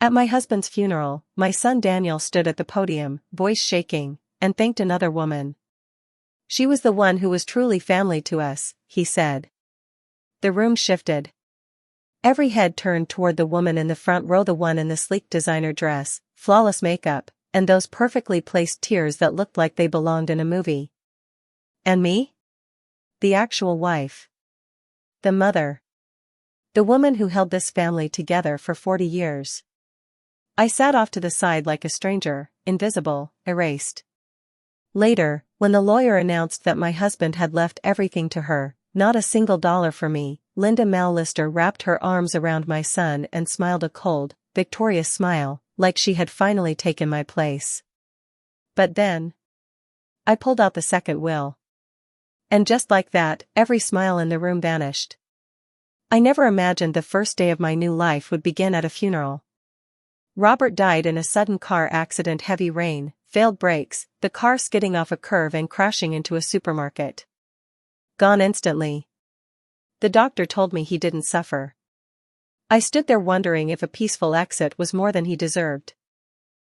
At my husband's funeral, my son Daniel stood at the podium, voice shaking, and thanked another woman. "She was the one who was truly family to us," he said. The room shifted. Every head turned toward the woman in the front row, the one in the sleek designer dress, flawless makeup, and those perfectly placed tears that looked like they belonged in a movie. And me? The actual wife. The mother. The woman who held this family together for 40 years. I sat off to the side like a stranger, invisible, erased. Later, when the lawyer announced that my husband had left everything to her, not a single dollar for me, Linda Mallister wrapped her arms around my son and smiled a cold, victorious smile, like she had finally taken my place. But then, I pulled out the second will. And just like that, every smile in the room vanished. I never imagined the first day of my new life would begin at a funeral. Robert died in a sudden car accident, heavy rain, failed brakes, the car skidding off a curve and crashing into a supermarket. Gone instantly. The doctor told me he didn't suffer. I stood there wondering if a peaceful exit was more than he deserved.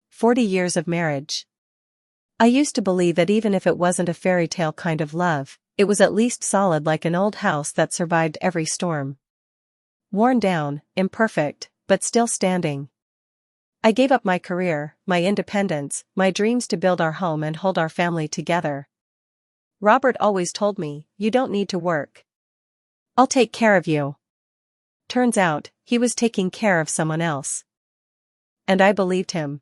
40 years of marriage. I used to believe that even if it wasn't a fairy tale kind of love, it was at least solid, like an old house that survived every storm. Worn down, imperfect, but still standing. I gave up my career, my independence, my dreams to build our home and hold our family together. Robert always told me, "You don't need to work. I'll take care of you." Turns out, he was taking care of someone else. And I believed him.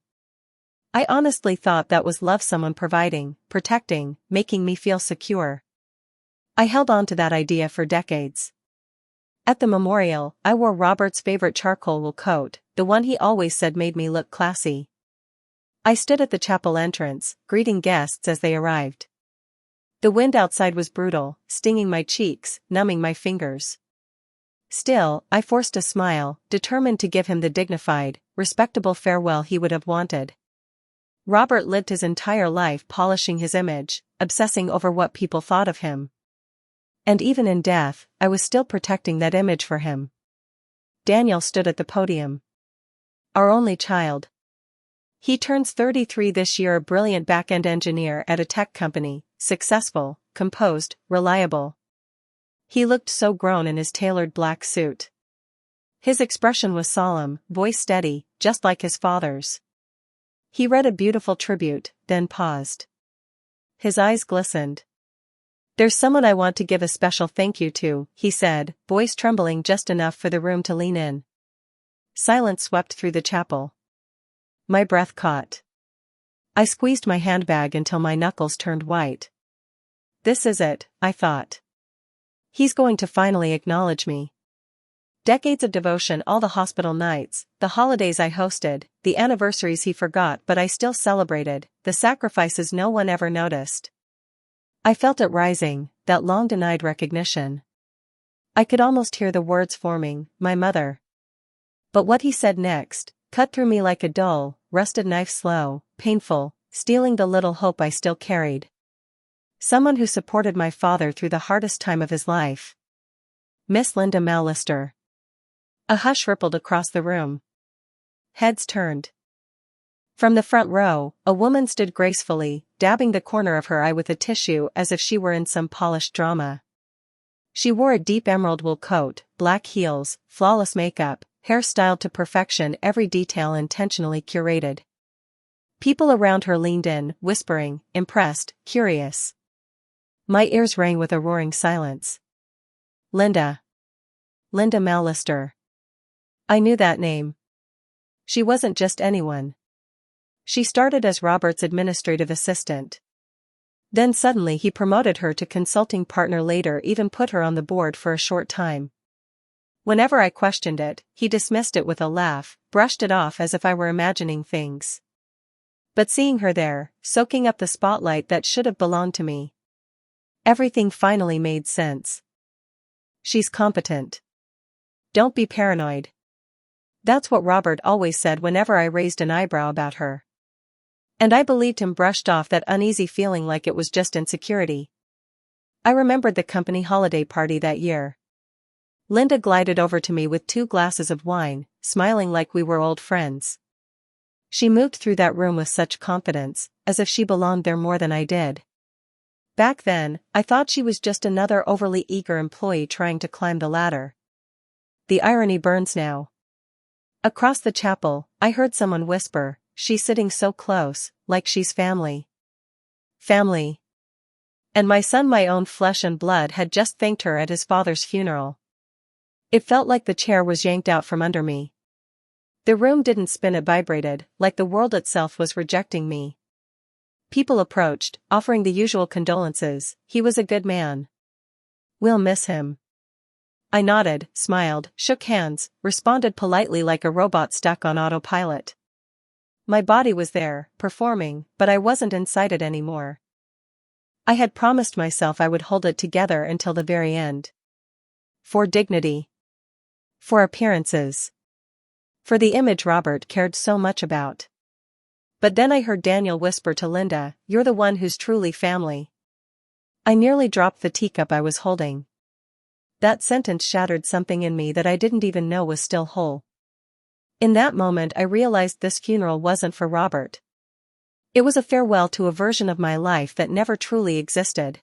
I honestly thought that was love, someone providing, protecting, making me feel secure. I held on to that idea for decades. At the memorial, I wore Robert's favorite charcoal wool coat, the one he always said made me look classy. I stood at the chapel entrance, greeting guests as they arrived. The wind outside was brutal, stinging my cheeks, numbing my fingers. Still, I forced a smile, determined to give him the dignified, respectable farewell he would have wanted. Robert lived his entire life polishing his image, obsessing over what people thought of him. And even in death, I was still protecting that image for him. Daniel stood at the podium. Our only child. He turns 33 this year, a brilliant back-end engineer at a tech company, successful, composed, reliable. He looked so grown in his tailored black suit. His expression was solemn, voice steady, just like his father's. He read a beautiful tribute, then paused. His eyes glistened. "There's someone I want to give a special thank you to," he said, voice trembling just enough for the room to lean in. Silence swept through the chapel. My breath caught. I squeezed my handbag until my knuckles turned white. This is it, I thought. He's going to finally acknowledge me. Decades of devotion, all the hospital nights, the holidays I hosted, the anniversaries he forgot but I still celebrated, the sacrifices no one ever noticed. I felt it rising, that long-denied recognition. I could almost hear the words forming, "my mother." But what he said next cut through me like a dull, rusted knife, slow, painful, stealing the little hope I still carried. Someone who supported my father through the hardest time of his life. Miss Linda Mallister. A hush rippled across the room. Heads turned. From the front row, a woman stood gracefully, dabbing the corner of her eye with a tissue as if she were in some polished drama. She wore a deep emerald wool coat, black heels, flawless makeup, hair styled to perfection, every detail intentionally curated. People around her leaned in, whispering, impressed, curious. My ears rang with a roaring silence. Linda. Linda Mallister. I knew that name. She wasn't just anyone. She started as Robert's administrative assistant. Then suddenly he promoted her to consulting partner, later even put her on the board for a short time. Whenever I questioned it, he dismissed it with a laugh, brushed it off as if I were imagining things. But seeing her there, soaking up the spotlight that should have belonged to me, everything finally made sense. She's competent. Don't be paranoid. That's what Robert always said whenever I raised an eyebrow about her. And I believed him, brushed off that uneasy feeling like it was just insecurity. I remembered the company holiday party that year. Linda glided over to me with 2 glasses of wine, smiling like we were old friends. She moved through that room with such confidence, as if she belonged there more than I did. Back then, I thought she was just another overly eager employee trying to climb the ladder. The irony burns now. Across the chapel, I heard someone whisper, "She's sitting so close, like she's family." Family. And my son, my own flesh and blood, had just thanked her at his father's funeral. It felt like the chair was yanked out from under me. The room didn't spin, it vibrated, like the world itself was rejecting me. People approached, offering the usual condolences. He was a good man. "We'll miss him." I nodded, smiled, shook hands, responded politely like a robot stuck on autopilot. My body was there, performing, but I wasn't inside it anymore. I had promised myself I would hold it together until the very end. For dignity. For appearances. For the image Robert cared so much about. But then I heard Daniel whisper to Linda, "You're the one who's truly family." I nearly dropped the teacup I was holding. That sentence shattered something in me that I didn't even know was still whole. In that moment I realized this funeral wasn't for Robert. It was a farewell to a version of my life that never truly existed.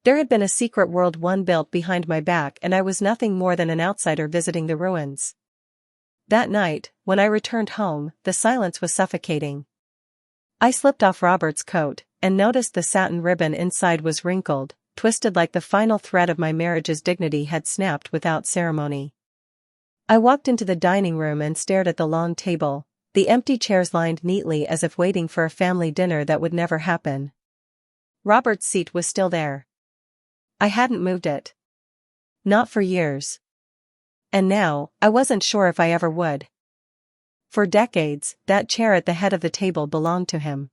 There had been a secret world one built behind my back, and I was nothing more than an outsider visiting the ruins. That night, when I returned home, the silence was suffocating. I slipped off Robert's coat, and noticed the satin ribbon inside was wrinkled, twisted like the final thread of my marriage's dignity had snapped without ceremony. I walked into the dining room and stared at the long table, the empty chairs lined neatly as if waiting for a family dinner that would never happen. Robert's seat was still there. I hadn't moved it. Not for years. And now, I wasn't sure if I ever would. For decades, that chair at the head of the table belonged to him.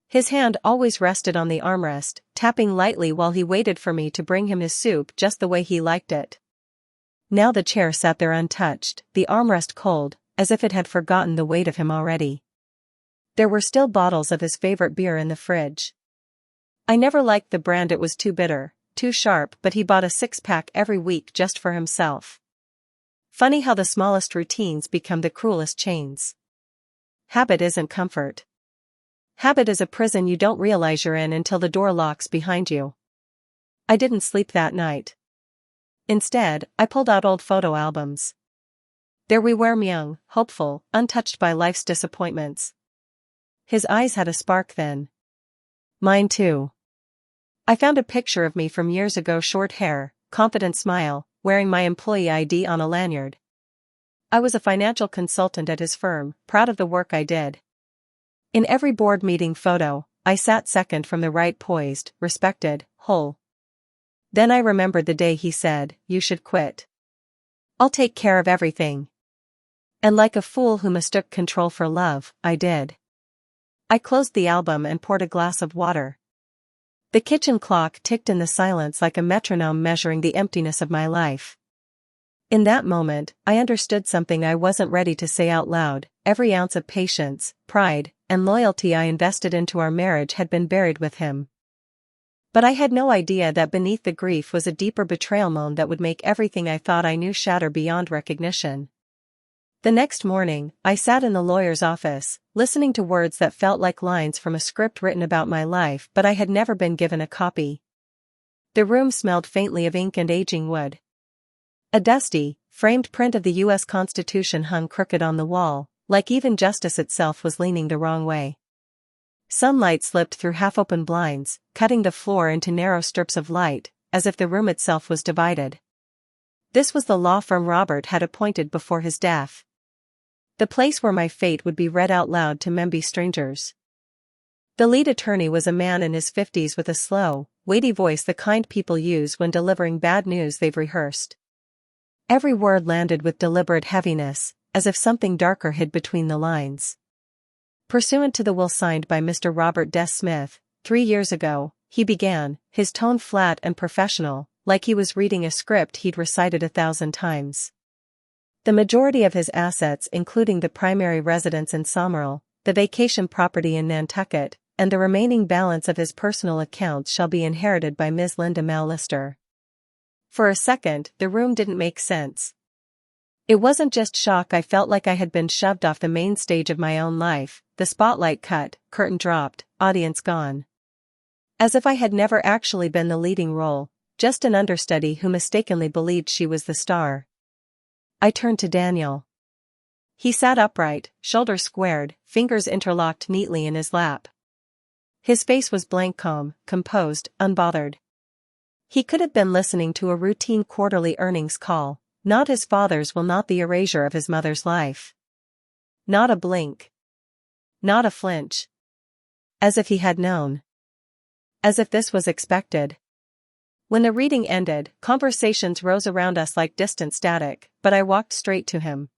His hand always rested on the armrest, tapping lightly while he waited for me to bring him his soup just the way he liked it. Now the chair sat there untouched, the armrest cold, as if it had forgotten the weight of him already. There were still bottles of his favorite beer in the fridge. I never liked the brand, it was too bitter, too sharp, but he bought a 6-pack every week just for himself. Funny how the smallest routines become the cruelest chains. Habit isn't comfort. Habit is a prison you don't realize you're in until the door locks behind you. I didn't sleep that night. Instead, I pulled out old photo albums. There we were, young, hopeful, untouched by life's disappointments. His eyes had a spark then. Mine too. I found a picture of me from years ago, short hair, confident smile, wearing my employee ID on a lanyard. I was a financial consultant at his firm, proud of the work I did. In every board meeting photo, I sat second from the right, poised, respected, whole. Then I remembered the day he said, "You should quit. I'll take care of everything." And like a fool who mistook control for love, I did. I closed the album and poured a glass of water. The kitchen clock ticked in the silence like a metronome measuring the emptiness of my life. In that moment, I understood something I wasn't ready to say out loud. Every ounce of patience, pride, and loyalty I invested into our marriage had been buried with him. But I had no idea that beneath the grief was a deeper betrayal moan that would make everything I thought I knew shatter beyond recognition. The next morning, I sat in the lawyer's office, listening to words that felt like lines from a script written about my life, but I had never been given a copy. The room smelled faintly of ink and aging wood. A dusty, framed print of the U.S. Constitution hung crooked on the wall, like even justice itself was leaning the wrong way. Sunlight slipped through half-open blinds, cutting the floor into narrow strips of light, as if the room itself was divided. This was the law firm Robert had appointed before his death. The place where my fate would be read out loud to memby strangers. The lead attorney was a man in his 50s with a slow, weighty voice, the kind people use when delivering bad news they've rehearsed. Every word landed with deliberate heaviness, as if something darker hid between the lines. Pursuant to the will signed by Mr. Robert Des Smith, 3 years ago, he began, his tone flat and professional, like he was reading a script he'd recited 1,000 times. The majority of his assets, including the primary residence in Somerville, the vacation property in Nantucket, and the remaining balance of his personal accounts, shall be inherited by Ms. Linda Mallister. For a second, the room didn't make sense. It wasn't just shock, I felt like I had been shoved off the main stage of my own life, the spotlight cut, curtain dropped, audience gone. As if I had never actually been the leading role, just an understudy who mistakenly believed she was the star. I turned to Daniel. He sat upright, shoulders squared, fingers interlocked neatly in his lap. His face was blank, calm, composed, unbothered. He could have been listening to a routine quarterly earnings call. Not his father's will, not the erasure of his mother's life. Not a blink. Not a flinch. As if he had known. As if this was expected. When the reading ended, conversations rose around us like distant static, but I walked straight to him.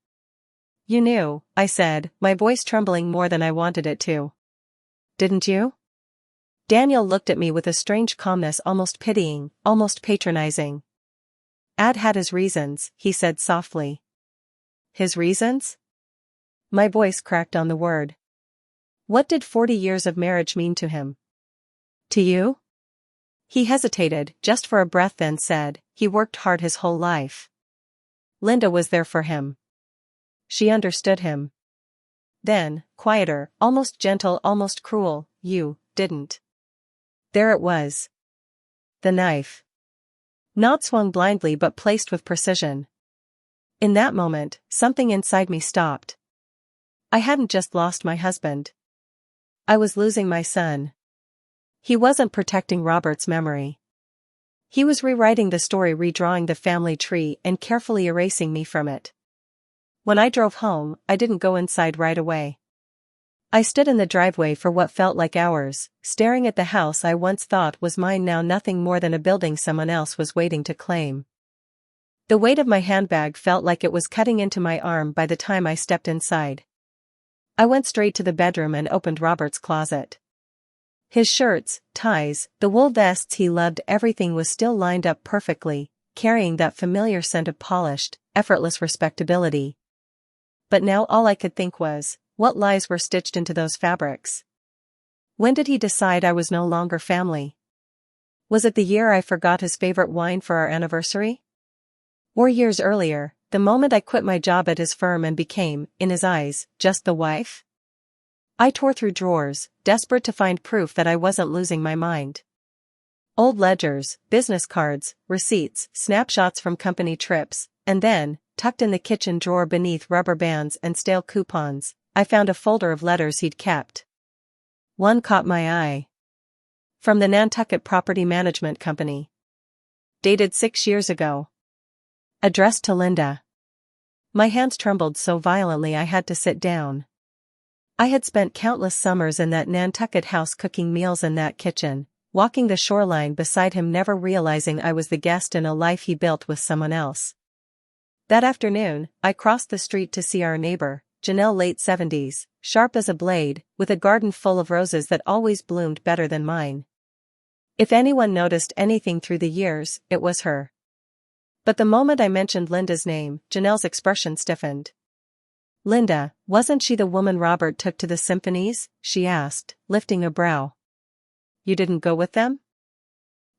"You knew," I said, my voice trembling more than I wanted it to. "Didn't you?" Daniel looked at me with a strange calmness, almost pitying, almost patronizing. "Ad had his reasons," he said softly. "His reasons?" My voice cracked on the word. What did 40 years of marriage mean to him? To you? He hesitated, just for a breath, then said, "He worked hard his whole life. Linda was there for him. She understood him." Then, quieter, almost gentle, almost cruel, "You didn't." There it was. The knife. Not swung blindly but placed with precision. In that moment, something inside me stopped. I hadn't just lost my husband. I was losing my son. He wasn't protecting Robert's memory. He was rewriting the story, redrawing the family tree, and carefully erasing me from it. When I drove home, I didn't go inside right away. I stood in the driveway for what felt like hours, staring at the house I once thought was mine, now nothing more than a building someone else was waiting to claim. The weight of my handbag felt like it was cutting into my arm by the time I stepped inside. I went straight to the bedroom and opened Robert's closet. His shirts, ties, the wool vests he loved, everything was still lined up perfectly, carrying that familiar scent of polished, effortless respectability. But now all I could think was, what lies were stitched into those fabrics? When did he decide I was no longer family? Was it the year I forgot his favorite wine for our anniversary? Or years earlier, the moment I quit my job at his firm and became, in his eyes, just the wife? I tore through drawers, desperate to find proof that I wasn't losing my mind. Old ledgers, business cards, receipts, snapshots from company trips, and then, tucked in the kitchen drawer beneath rubber bands and stale coupons, I found a folder of letters he'd kept. One caught my eye. From the Nantucket Property Management Company. Dated 6 years ago. Addressed to Linda. My hands trembled so violently I had to sit down. I had spent countless summers in that Nantucket house, cooking meals in that kitchen, walking the shoreline beside him, never realizing I was the guest in a life he built with someone else. That afternoon, I crossed the street to see our neighbor, Janelle, late 70s, sharp as a blade, with a garden full of roses that always bloomed better than mine. If anyone noticed anything through the years, it was her. But the moment I mentioned Linda's name, Janelle's expression stiffened. "Linda, wasn't she the woman Robert took to the symphonies?" she asked, lifting a brow. "You didn't go with them?"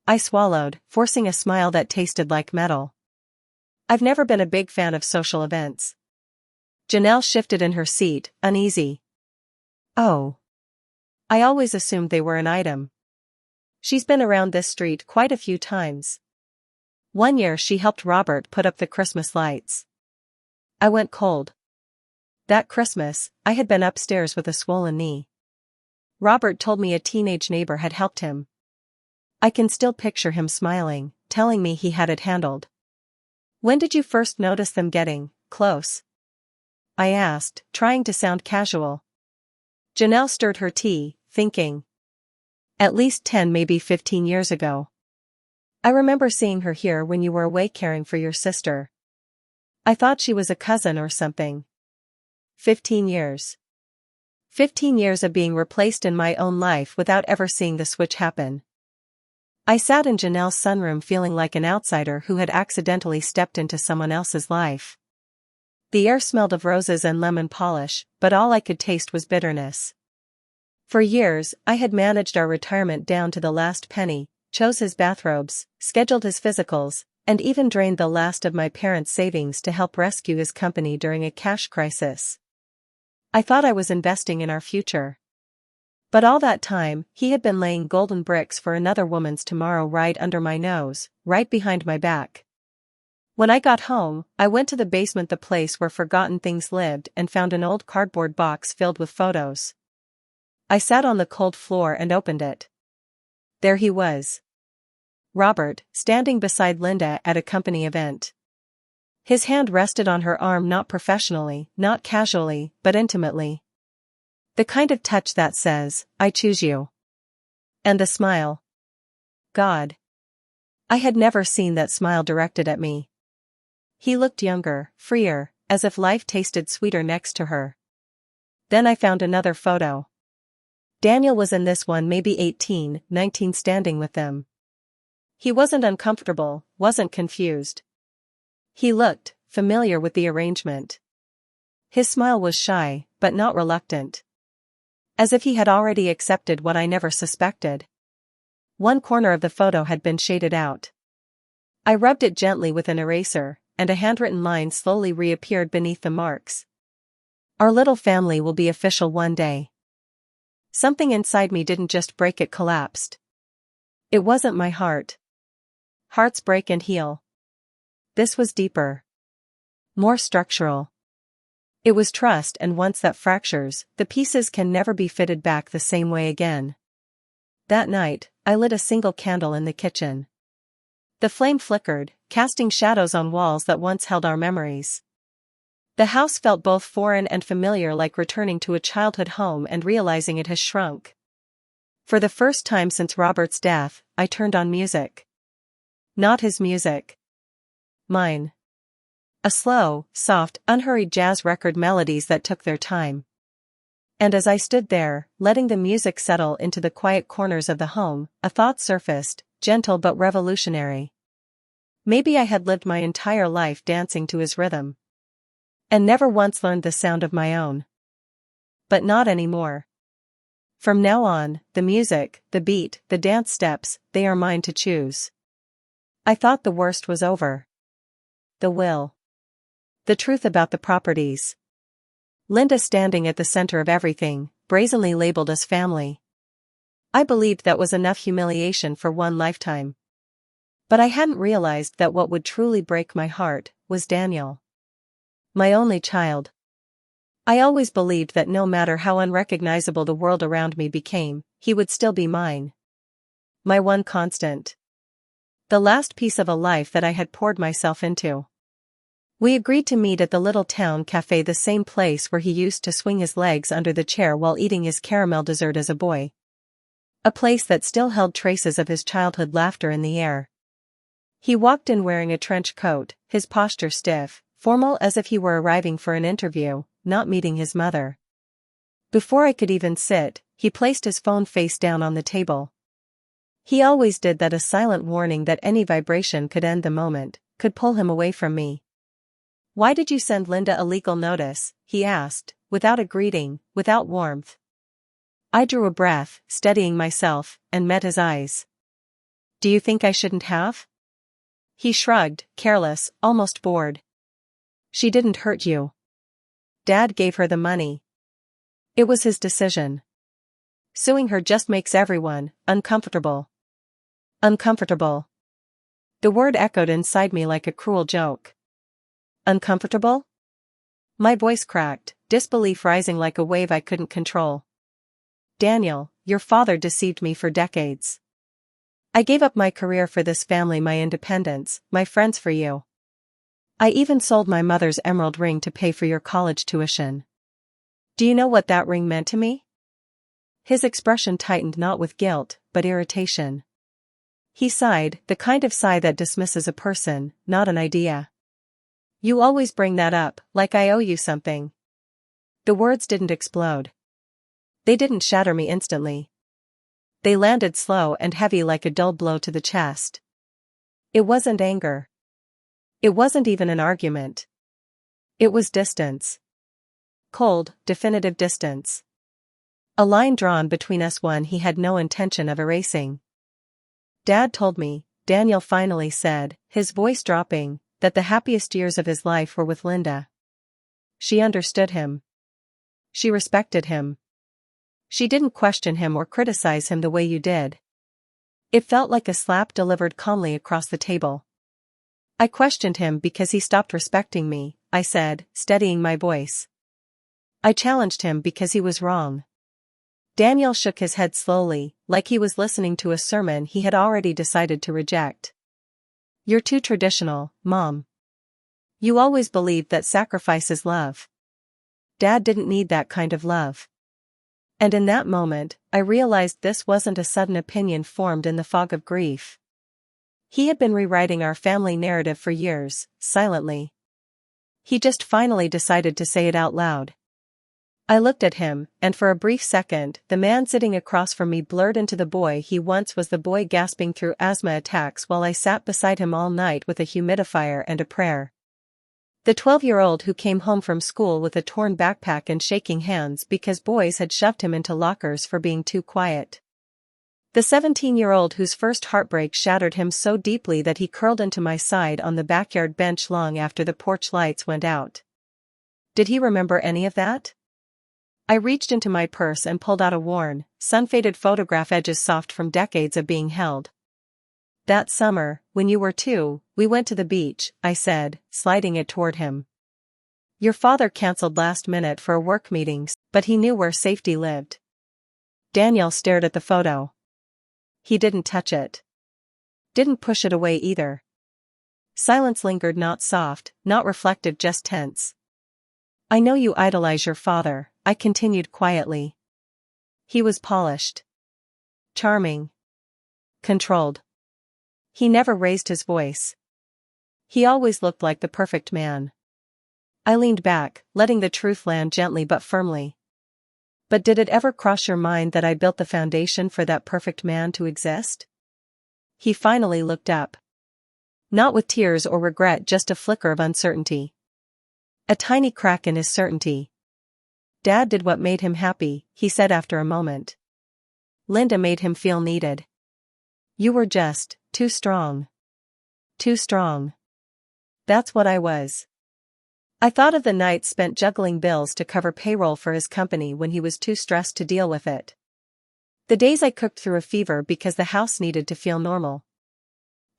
I swallowed, forcing a smile that tasted like metal. I've never been a big fan of social events. Janelle shifted in her seat, uneasy. "Oh. I always assumed they were an item. She's been around this street quite a few times. One year she helped Robert put up the Christmas lights." I went cold. That Christmas, I had been upstairs with a swollen knee. Robert told me a teenage neighbor had helped him. I can still picture him smiling, telling me he had it handled. "When did you first notice them getting close?" I asked, trying to sound casual. Janelle stirred her tea, thinking. "At least 10, maybe 15 years ago. I remember seeing her here when you were away caring for your sister. I thought she was a cousin or something. 15 years. 15 years of being replaced in my own life without ever seeing the switch happen." I sat in Janelle's sunroom feeling like an outsider who had accidentally stepped into someone else's life. The air smelled of roses and lemon polish, but all I could taste was bitterness. For years, I had managed our retirement down to the last penny, chose his bathrobes, scheduled his physicals, And even drained the last of my parents' savings to help rescue his company during a cash crisis. I thought I was investing in our future. But all that time, he had been laying golden bricks for another woman's tomorrow right under my nose, right behind my back. When I got home, I went to the basement, the place where forgotten things lived, and found an old cardboard box filled with photos. I sat on the cold floor and opened it. There he was. Robert, standing beside Linda at a company event. His hand rested on her arm, not professionally, not casually, but intimately. The kind of touch that says, "I choose you." And the smile. God. I had never seen that smile directed at me. He looked younger, freer, as if life tasted sweeter next to her. Then I found another photo. Daniel was in this one, maybe 18, 19, standing with them. He wasn't uncomfortable, wasn't confused. He looked familiar with the arrangement. His smile was shy, but not reluctant. As if he had already accepted what I never suspected. One corner of the photo had been shaded out. I rubbed it gently with an eraser, and a handwritten line slowly reappeared beneath the marks. Our little family will be official one day. Something inside me didn't just break, it collapsed. It wasn't my heart. Hearts break and heal. This was deeper. More structural. It was trust, and once that fractures, the pieces can never be fitted back the same way again. That night, I lit a single candle in the kitchen. The flame flickered, casting shadows on walls that once held our memories. The house felt both foreign and familiar, like returning to a childhood home and realizing it has shrunk. For the first time since Robert's death, I turned on music. Not his music. Mine. A slow, soft, unhurried jazz record, melodies that took their time. And as I stood there, letting the music settle into the quiet corners of the home, a thought surfaced, gentle but revolutionary. Maybe I had lived my entire life dancing to his rhythm. And never once learned the sound of my own. But not anymore. From now on, the music, the beat, the dance steps, they are mine to choose. I thought the worst was over. The will. The truth about the properties. Linda standing at the center of everything, brazenly labeled as family. I believed that was enough humiliation for one lifetime. But I hadn't realized that what would truly break my heart was Daniel. My only child. I always believed that no matter how unrecognizable the world around me became, he would still be mine. My one constant. The last piece of a life that I had poured myself into. We agreed to meet at the little town cafe, the same place where he used to swing his legs under the chair while eating his caramel dessert as a boy. A place that still held traces of his childhood laughter in the air. He walked in wearing a trench coat, his posture stiff, formal, as if he were arriving for an interview, not meeting his mother. Before I could even sit, he placed his phone face down on the table. He always did that, a silent warning that any vibration could end the moment, could pull him away from me. "Why did you send Linda a legal notice?" he asked, without a greeting, without warmth. I drew a breath, steadying myself, and met his eyes. "Do you think I shouldn't have?" He shrugged, careless, almost bored. "She didn't hurt you. Dad gave her the money. It was his decision. Suing her just makes everyone uncomfortable." Uncomfortable. The word echoed inside me like a cruel joke. Uncomfortable? My voice cracked, disbelief rising like a wave I couldn't control. "Daniel, your father deceived me for decades. I gave up my career for this family, my independence, my friends for you. I even sold my mother's emerald ring to pay for your college tuition. Do you know what that ring meant to me?" His expression tightened, not with guilt, but irritation. He sighed, the kind of sigh that dismisses a person, not an idea. "You always bring that up, like I owe you something." The words didn't explode. They didn't shatter me instantly. They landed slow and heavy, like a dull blow to the chest. It wasn't anger. It wasn't even an argument. It was distance. Cold, definitive distance. A line drawn between us, one he had no intention of erasing. "Dad told me, Daniel finally said, his voice dropping, that the happiest years of his life were with Linda. She understood him. She respected him. She didn't question him or criticize him the way you did. It felt like a slap delivered calmly across the table. I questioned him because he stopped respecting me, I said, steadying my voice. I challenged him because he was wrong. Daniel shook his head slowly, like he was listening to a sermon he had already decided to reject. You're too traditional, Mom. You always believed that sacrifice is love. Dad didn't need that kind of love. And in that moment, I realized this wasn't a sudden opinion formed in the fog of grief. He had been rewriting our family narrative for years, silently. He just finally decided to say it out loud. I looked at him, and for a brief second, the man sitting across from me blurred into the boy he once was, the boy gasping through asthma attacks while I sat beside him all night with a humidifier and a prayer. The 12-year-old who came home from school with a torn backpack and shaking hands because boys had shoved him into lockers for being too quiet. The 17-year-old whose first heartbreak shattered him so deeply that he curled into my side on the backyard bench long after the porch lights went out. Did he remember any of that? I reached into my purse and pulled out a worn, sun-faded photograph, edges soft from decades of being held. That summer, when you were 2, we went to the beach, I said, sliding it toward him. Your father canceled last minute for a work meeting, but he knew where safety lived. Daniel stared at the photo. He didn't touch it. Didn't push it away either. Silence lingered, not soft, not reflective, just tense. I know you idolize your father, I continued quietly. He was polished. Charming. Controlled. He never raised his voice. He always looked like the perfect man. I leaned back, letting the truth land gently but firmly. But did it ever cross your mind that I built the foundation for that perfect man to exist? He finally looked up. Not with tears or regret, just a flicker of uncertainty. A tiny crack in his certainty. Dad did what made him happy, he said after a moment. Linda made him feel needed. You were just too strong. Too strong. That's what I was. I thought of the nights spent juggling bills to cover payroll for his company when he was too stressed to deal with it. The days I cooked through a fever because the house needed to feel normal.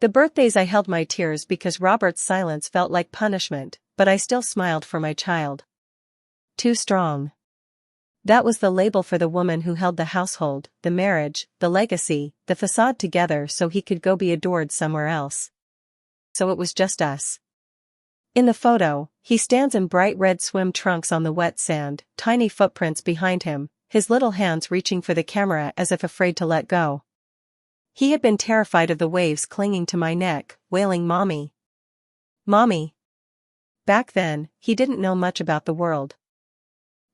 The birthdays I held my tears because Robert's silence felt like punishment, but I still smiled for my child. Too strong. That was the label for the woman who held the household, the marriage, the legacy, the facade together so he could go be adored somewhere else. So it was just us. In the photo, he stands in bright red swim trunks on the wet sand, tiny footprints behind him, his little hands reaching for the camera as if afraid to let go. He had been terrified of the waves clinging to my neck, wailing, "Mommy. Mommy." Back then, he didn't know much about the world.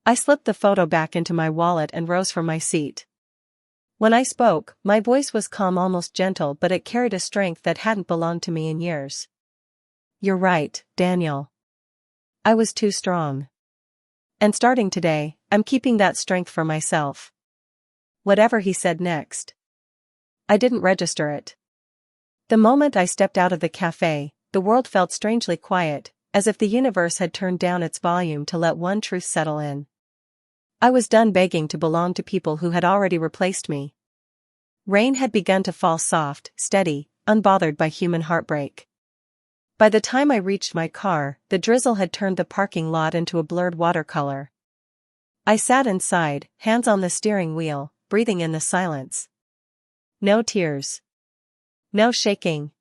I slipped the photo back into my wallet and rose from my seat. When I spoke, my voice was calm, almost gentle, but it carried a strength that hadn't belonged to me in years. You're right, Daniel. I was too strong. And starting today, I'm keeping that strength for myself. Whatever he said next. I didn't register it. The moment I stepped out of the cafe, the world felt strangely quiet, as if the universe had turned down its volume to let one truth settle in. I was done begging to belong to people who had already replaced me. Rain had begun to fall, soft, steady, unbothered by human heartbreak. By the time I reached my car, the drizzle had turned the parking lot into a blurred watercolor. I sat inside, hands on the steering wheel, breathing in the silence. No tears. No shaking.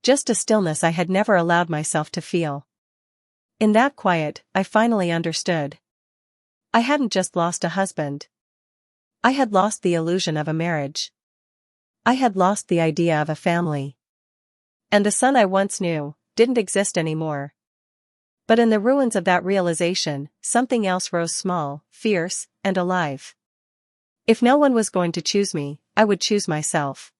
Just a stillness I had never allowed myself to feel. In that quiet, I finally understood. I hadn't just lost a husband. I had lost the illusion of a marriage. I had lost the idea of a family. And the son I once knew didn't exist anymore. But in the ruins of that realization, something else rose, small, fierce, and alive. If no one was going to choose me, I would choose myself.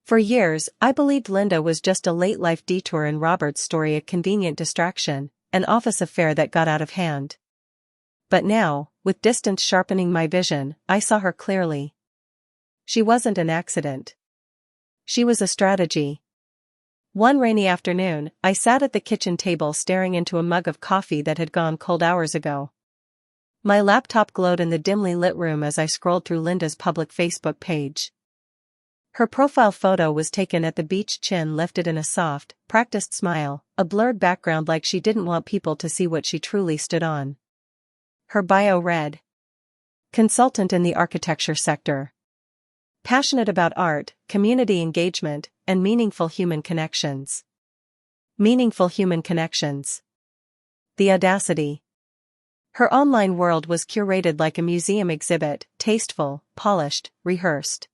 For years, I believed Linda was just a late-life detour in Robert's story, a convenient distraction, an office affair that got out of hand. But now, with distance sharpening my vision, I saw her clearly. She wasn't an accident. She was a strategy. One rainy afternoon, I sat at the kitchen table staring into a mug of coffee that had gone cold hours ago. My laptop glowed in the dimly lit room as I scrolled through Linda's public Facebook page. Her profile photo was taken at the beach, chin lifted in a soft, practiced smile, a blurred background like she didn't want people to see what she truly stood on. Her bio read: consultant in the architecture sector. Passionate about art, community engagement, and meaningful human connections. Meaningful human connections. The audacity. Her online world was curated like a museum exhibit, tasteful, polished, rehearsed.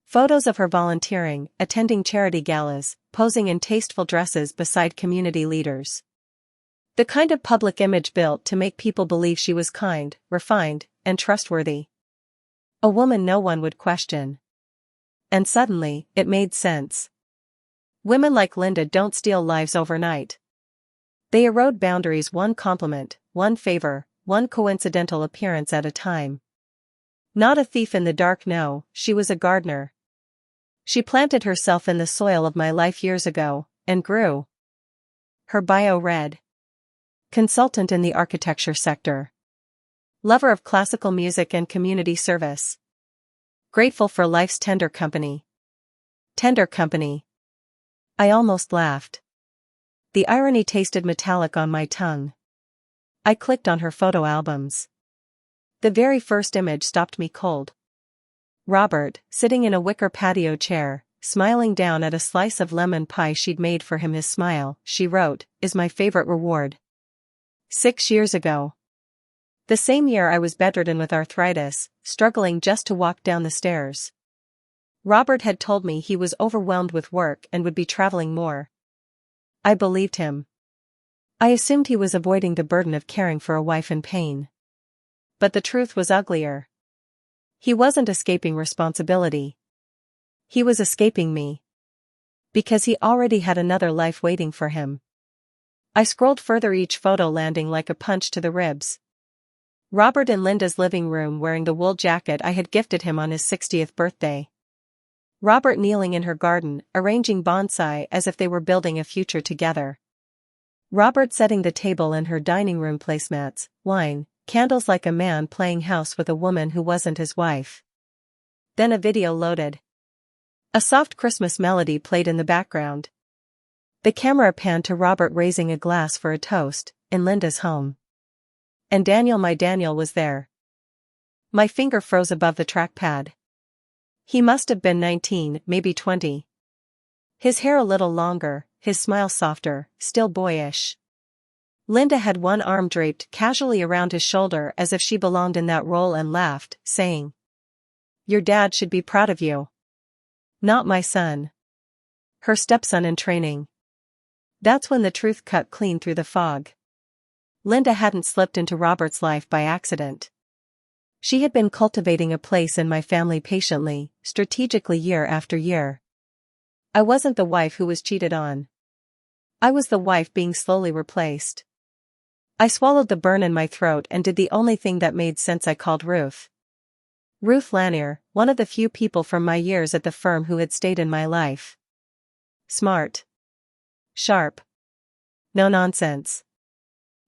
Photos of her volunteering, attending charity galas, posing in tasteful dresses beside community leaders. The kind of public image built to make people believe she was kind, refined, and trustworthy. A woman no one would question. And suddenly, it made sense. Women like Linda don't steal lives overnight. They erode boundaries one compliment, one favor, one coincidental appearance at a time. Not a thief in the dark, no, she was a gardener. She planted herself in the soil of my life years ago, and grew. Her bio read: consultant in the architecture sector. Lover of classical music and community service. Grateful for life's tender company. Tender company. I almost laughed. The irony tasted metallic on my tongue. I clicked on her photo albums. The very first image stopped me cold. Robert, sitting in a wicker patio chair, smiling down at a slice of lemon pie she'd made for him. His smile, she wrote, is my favorite reward. 6 years ago. The same year I was bedridden with arthritis, struggling just to walk down the stairs. Robert had told me he was overwhelmed with work and would be traveling more. I believed him. I assumed he was avoiding the burden of caring for a wife in pain. But the truth was uglier. He wasn't escaping responsibility. He was escaping me. Because he already had another life waiting for him. I scrolled further, each photo landing like a punch to the ribs. Robert in Linda's living room wearing the wool jacket I had gifted him on his 60th birthday. Robert kneeling in her garden, arranging bonsai as if they were building a future together. Robert setting the table in her dining room, placemats, wine, candles, like a man playing house with a woman who wasn't his wife. Then a video loaded. A soft Christmas melody played in the background. The camera panned to Robert raising a glass for a toast, in Linda's home. And Daniel, my Daniel, was there. My finger froze above the trackpad. He must have been 19, maybe 20. His hair a little longer, his smile softer, still boyish. Linda had one arm draped casually around his shoulder as if she belonged in that role, and laughed, saying, "Your dad should be proud of you. Not my son. Her stepson in training." That's when the truth cut clean through the fog. Linda hadn't slipped into Robert's life by accident. She had been cultivating a place in my family patiently, strategically, year after year. I wasn't the wife who was cheated on. I was the wife being slowly replaced. I swallowed the burn in my throat and did the only thing that made sense. I called Ruth. Ruth Lanier, one of the few people from my years at the firm who had stayed in my life. Smart. Sharp. No nonsense.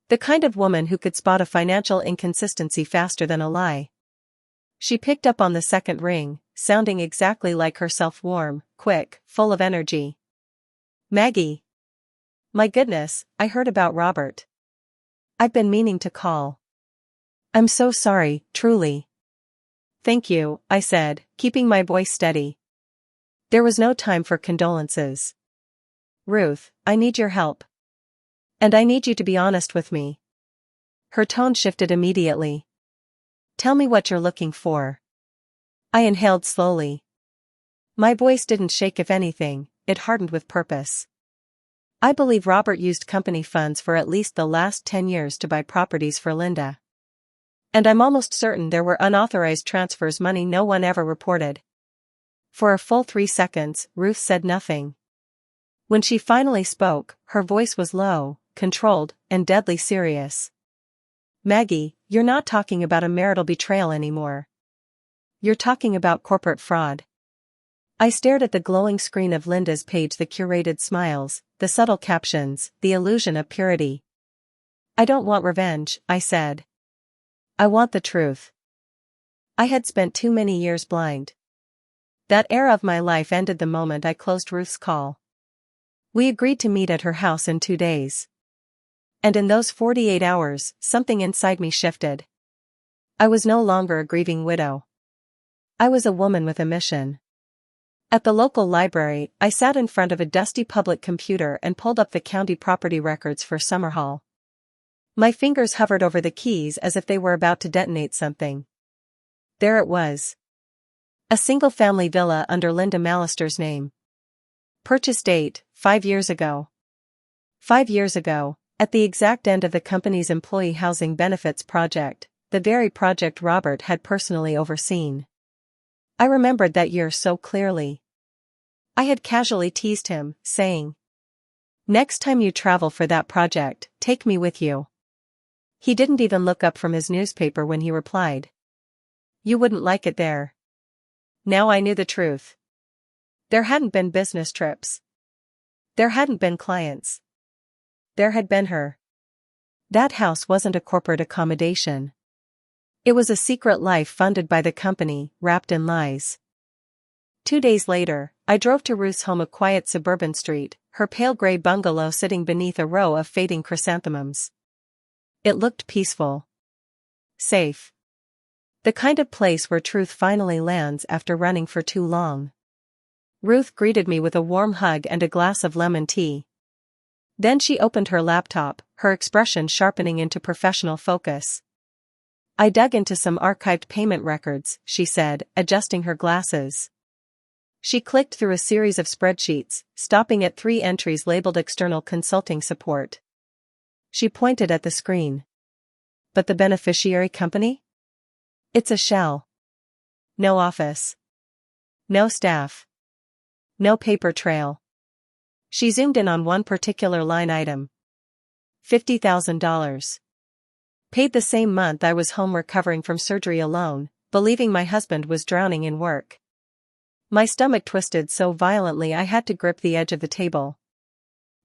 The kind of woman who could spot a financial inconsistency faster than a lie. She picked up on the second ring, sounding exactly like herself, warm, quick, full of energy. "Maggie. My goodness, I heard about Robert. I've been meaning to call. I'm so sorry, truly." "Thank you," I said, keeping my voice steady. There was no time for condolences. "Ruth, I need your help. And I need you to be honest with me." Her tone shifted immediately. "Tell me what you're looking for." I inhaled slowly. My voice didn't shake, if anything, it hardened with purpose. I believe Robert used company funds for at least the last 10 years to buy properties for Linda. And I'm almost certain there were unauthorized transfers, money no one ever reported. For a full 3 seconds, Ruth said nothing. When she finally spoke, her voice was low, controlled, and deadly serious. "Maggie, you're not talking about a marital betrayal anymore. You're talking about corporate fraud. I stared at the glowing screen of Linda's page, the curated smiles, the subtle captions, the illusion of purity. I don't want revenge, I said. I want the truth. I had spent too many years blind. That era of my life ended the moment I closed Ruth's call. We agreed to meet at her house in 2 days. And in those 48 hours, something inside me shifted. I was no longer a grieving widow. I was a woman with a mission. At the local library, I sat in front of a dusty public computer and pulled up the county property records for Summerhall. My fingers hovered over the keys as if they were about to detonate something. There it was. A single-family villa under Linda Mallister's name. Purchase date, 5 years ago. 5 years ago, at the exact end of the company's employee housing benefits project, the very project Robert had personally overseen. I remembered that year so clearly. I had casually teased him, saying, "Next time you travel for that project, take me with you." He didn't even look up from his newspaper when he replied, "You wouldn't like it there." Now I knew the truth. There hadn't been business trips. There hadn't been clients. There had been her. That house wasn't a corporate accommodation. It was a secret life funded by the company, wrapped in lies. 2 days later, I drove to Ruth's home, a quiet suburban street, her pale gray bungalow sitting beneath a row of fading chrysanthemums. It looked peaceful. Safe. The kind of place where truth finally lands after running for too long. Ruth greeted me with a warm hug and a glass of lemon tea. Then she opened her laptop, her expression sharpening into professional focus. "I dug into some archived payment records," she said, adjusting her glasses. She clicked through a series of spreadsheets, stopping at 3 entries labeled external consulting support. She pointed at the screen. "But the beneficiary company? It's a shell. No office. No staff. No paper trail." She zoomed in on one particular line item. $50,000. Paid the same month I was home recovering from surgery alone, believing my husband was drowning in work. My stomach twisted so violently I had to grip the edge of the table.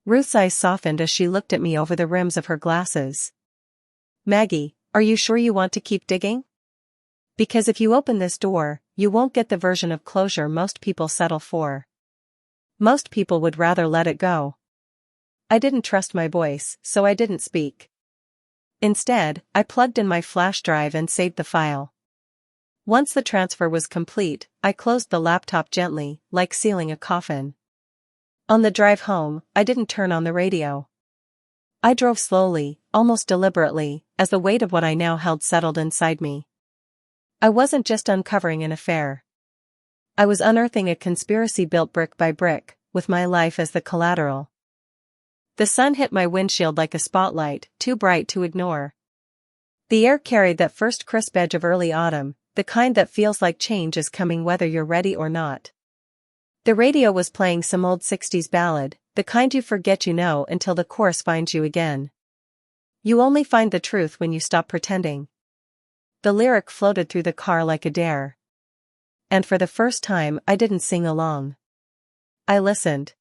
Ruth's eyes softened as she looked at me over the rims of her glasses. "Maggie, are you sure you want to keep digging? Because if you open this door, you won't get the version of closure most people settle for. Most people would rather let it go." I didn't trust my voice, so I didn't speak. Instead, I plugged in my flash drive and saved the file. Once the transfer was complete, I closed the laptop gently, like sealing a coffin. On the drive home, I didn't turn on the radio. I drove slowly, almost deliberately, as the weight of what I now held settled inside me. I wasn't just uncovering an affair. I was unearthing a conspiracy built brick by brick, with my life as the collateral. The sun hit my windshield like a spotlight, too bright to ignore. The air carried that first crisp edge of early autumn, the kind that feels like change is coming whether you're ready or not. The radio was playing some old 60s ballad, the kind you forget you know until the chorus finds you again. "You only find the truth when you stop pretending." The lyric floated through the car like a dare. And for the first time I didn't sing along. I listened.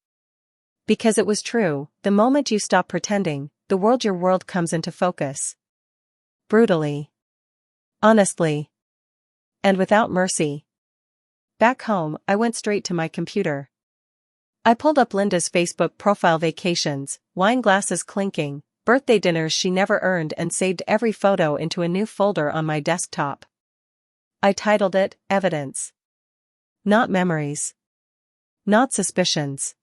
Because it was true, the moment you stop pretending, your world comes into focus. Brutally. Honestly. And without mercy. Back home, I went straight to my computer. I pulled up Linda's Facebook profile, vacations, wine glasses clinking, birthday dinners she never earned, and saved every photo into a new folder on my desktop. I titled it, Evidence. Not memories. Not suspicions.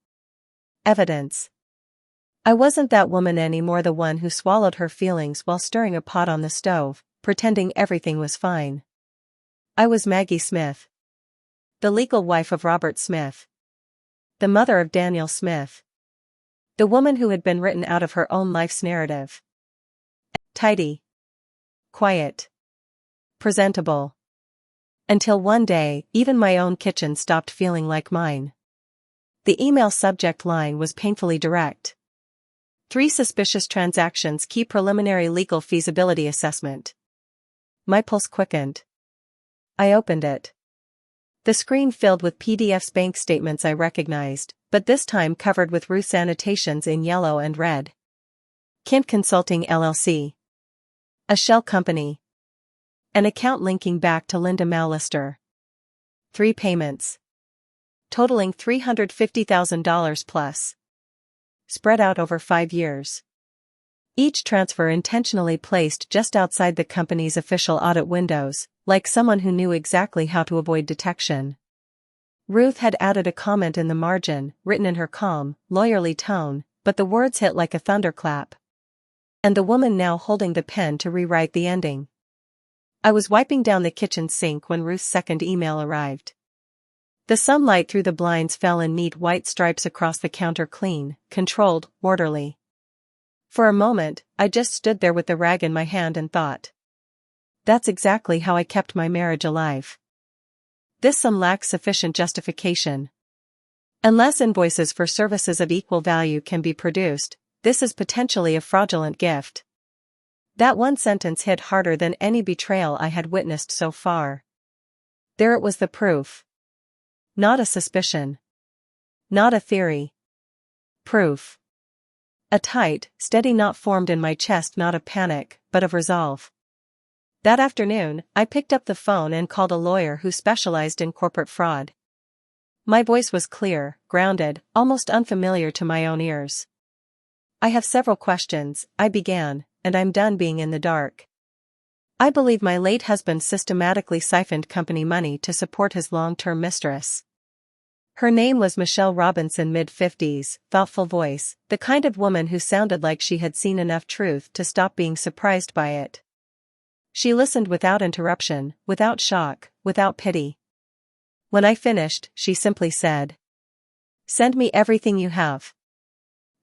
Evidence. I wasn't that woman anymore, the one who swallowed her feelings while stirring a pot on the stove, pretending everything was fine. I was Maggie Smith. The legal wife of Robert Smith. The mother of Daniel Smith. The woman who had been written out of her own life's narrative. Tidy. Quiet. Presentable. Until one day, even my own kitchen stopped feeling like mine. The email subject line was painfully direct. 3 suspicious transactions, key preliminary legal feasibility assessment. My pulse quickened. I opened it. The screen filled with PDFs, bank statements I recognized, but this time covered with Ruth's annotations in yellow and red. Kent Consulting LLC. A shell company. An account linking back to Linda Mallister. 3 payments. Totaling $350,000 plus. Spread out over 5 years. Each transfer intentionally placed just outside the company's official audit windows, like someone who knew exactly how to avoid detection. Ruth had added a comment in the margin, written in her calm, lawyerly tone, but the words hit like a thunderclap. And the woman now holding the pen to rewrite the ending. I was wiping down the kitchen sink when Ruth's second email arrived. The sunlight through the blinds fell in neat white stripes across the counter, clean, controlled, orderly. For a moment, I just stood there with the rag in my hand and thought. That's exactly how I kept my marriage alive. This sum lacks sufficient justification. Unless invoices for services of equal value can be produced, this is potentially a fraudulent gift. That one sentence hit harder than any betrayal I had witnessed so far. There it was, the proof. Not a suspicion. Not a theory. Proof. A tight, steady knot formed in my chest, not of panic, but of resolve. That afternoon, I picked up the phone and called a lawyer who specialized in corporate fraud. My voice was clear, grounded, almost unfamiliar to my own ears. I have several questions, I began, and I'm done being in the dark. I believe my late husband systematically siphoned company money to support his long-term mistress. Her name was Michelle Robinson, mid-50s, thoughtful voice, the kind of woman who sounded like she had seen enough truth to stop being surprised by it. She listened without interruption, without shock, without pity. When I finished, she simply said, "Send me everything you have.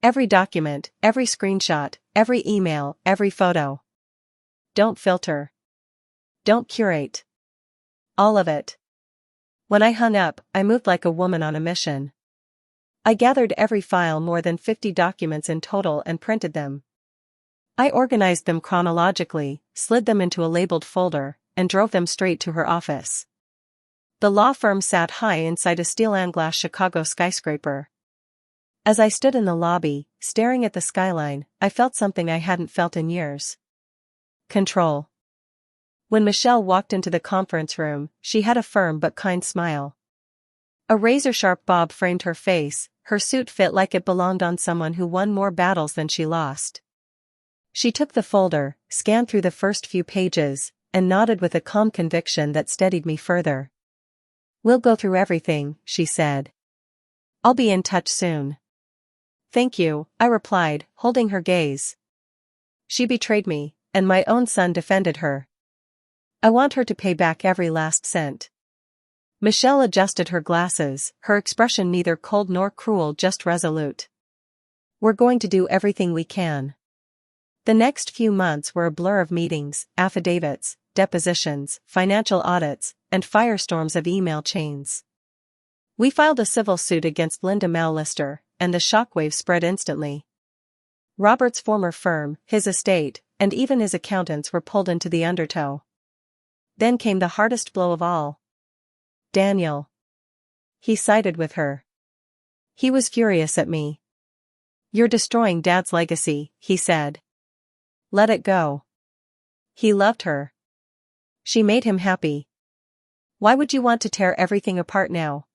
Every document, every screenshot, every email, every photo. Don't filter. Don't curate. All of it." When I hung up, I moved like a woman on a mission. I gathered every file, more than 50 documents in total, and printed them. I organized them chronologically, slid them into a labeled folder, and drove them straight to her office. The law firm sat high inside a steel-and-glass Chicago skyscraper. As I stood in the lobby, staring at the skyline, I felt something I hadn't felt in years. Control. When Michelle walked into the conference room, she had a firm but kind smile. A razor-sharp bob framed her face, her suit fit like it belonged on someone who won more battles than she lost. She took the folder, scanned through the first few pages, and nodded with a calm conviction that steadied me further. "We'll go through everything," she said. "I'll be in touch soon." "Thank you," I replied, holding her gaze. She betrayed me, and my own son defended her. I want her to pay back every last cent. Michelle adjusted her glasses, her expression neither cold nor cruel, just resolute. "We're going to do everything we can." The next few months were a blur of meetings, affidavits, depositions, financial audits, and firestorms of email chains. We filed a civil suit against Linda Mallister, and the shockwave spread instantly. Robert's former firm, his estate, and even his accountants were pulled into the undertow. Then came the hardest blow of all. Daniel. He sided with her. He was furious at me. "You're destroying Dad's legacy," he said. "Let it go." He loved her. She made him happy. "Why would you want to tear everything apart now?"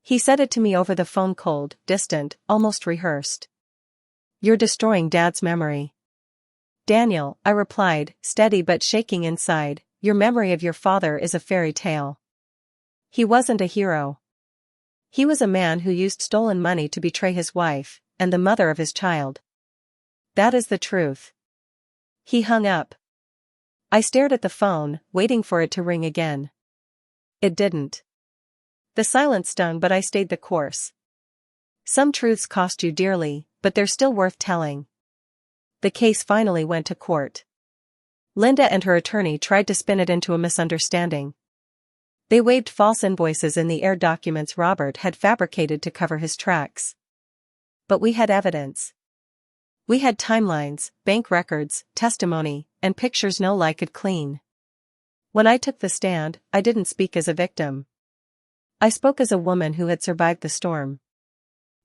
He said it to me over the phone, cold, distant, almost rehearsed. "You're destroying Dad's memory." "Daniel," I replied, steady but shaking inside, "your memory of your father is a fairy tale. He wasn't a hero. He was a man who used stolen money to betray his wife, and the mother of his child. That is the truth." He hung up. I stared at the phone, waiting for it to ring again. It didn't. The silence stung, but I stayed the course. Some truths cost you dearly, but they're still worth telling. The case finally went to court. Linda and her attorney tried to spin it into a misunderstanding. They waved false invoices in the air, documents Robert had fabricated to cover his tracks. But we had evidence. We had timelines, bank records, testimony, and pictures no lie could clean. When I took the stand, I didn't speak as a victim. I spoke as a woman who had survived the storm.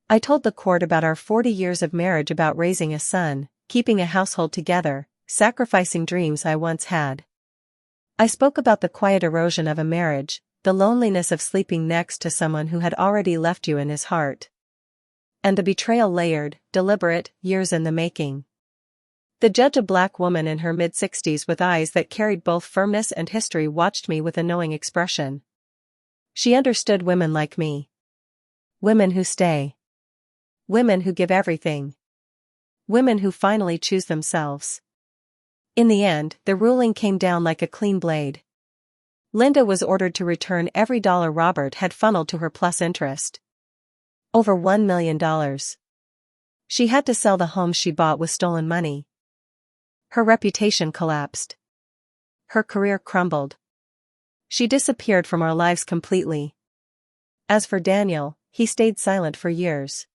I told the court about our 40 years of marriage, about raising a son, keeping a household together, sacrificing dreams I once had. I spoke about the quiet erosion of a marriage, the loneliness of sleeping next to someone who had already left you in his heart. And the betrayal, layered, deliberate, years in the making. The judge, a black woman in her mid-60s with eyes that carried both firmness and history, watched me with a knowing expression. She understood women like me. Women who stay. Women who give everything. Women who finally choose themselves. In the end, the ruling came down like a clean blade. Linda was ordered to return every dollar Robert had funneled to her plus interest. Over $1 million. She had to sell the home she bought with stolen money. Her reputation collapsed. Her career crumbled. She disappeared from our lives completely. As for Daniel, he stayed silent for years.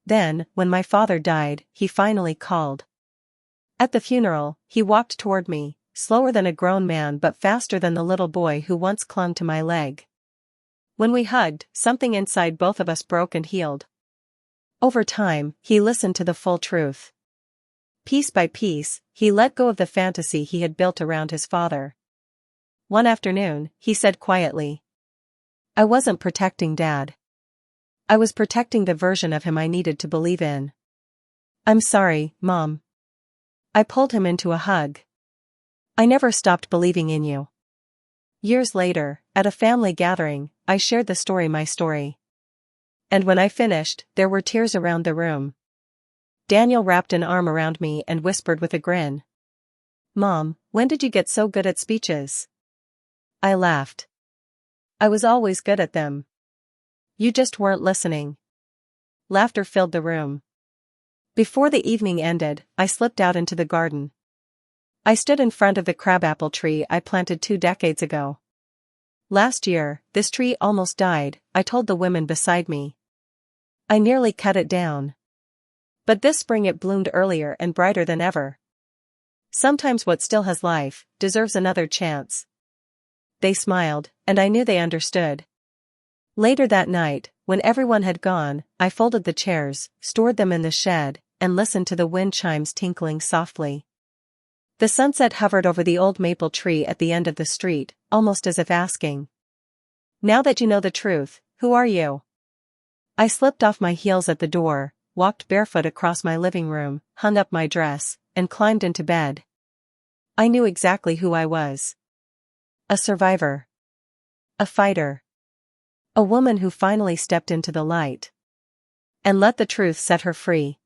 Then, when my father died, he finally called. At the funeral, he walked toward me, slower than a grown man but faster than the little boy who once clung to my leg. When we hugged, something inside both of us broke and healed. Over time, he listened to the full truth. Piece by piece, he let go of the fantasy he had built around his father. One afternoon, he said quietly, "I wasn't protecting Dad. I was protecting the version of him I needed to believe in." "I'm sorry, Mom." I pulled him into a hug. "I never stopped believing in you." Years later, at a family gathering, I shared my story. And when I finished, there were tears around the room. Daniel wrapped an arm around me and whispered with a grin, "Mom, when did you get so good at speeches?" I laughed. "I was always good at them. You just weren't listening." Laughter filled the room. Before the evening ended, I slipped out into the garden. I stood in front of the crabapple tree I planted 2 decades ago. "Last year, this tree almost died," I told the women beside me. "I nearly cut it down. But this spring it bloomed earlier and brighter than ever. Sometimes what still has life deserves another chance." They smiled, and I knew they understood. Later that night, when everyone had gone, I folded the chairs, stored them in the shed, and listened to the wind chimes tinkling softly. The sunset hovered over the old maple tree at the end of the street, almost as if asking, "Now that you know the truth, who are you?" I slipped off my heels at the door, walked barefoot across my living room, hung up my dress, and climbed into bed. I knew exactly who I was. A survivor. A fighter. A woman who finally stepped into the light. And let the truth set her free.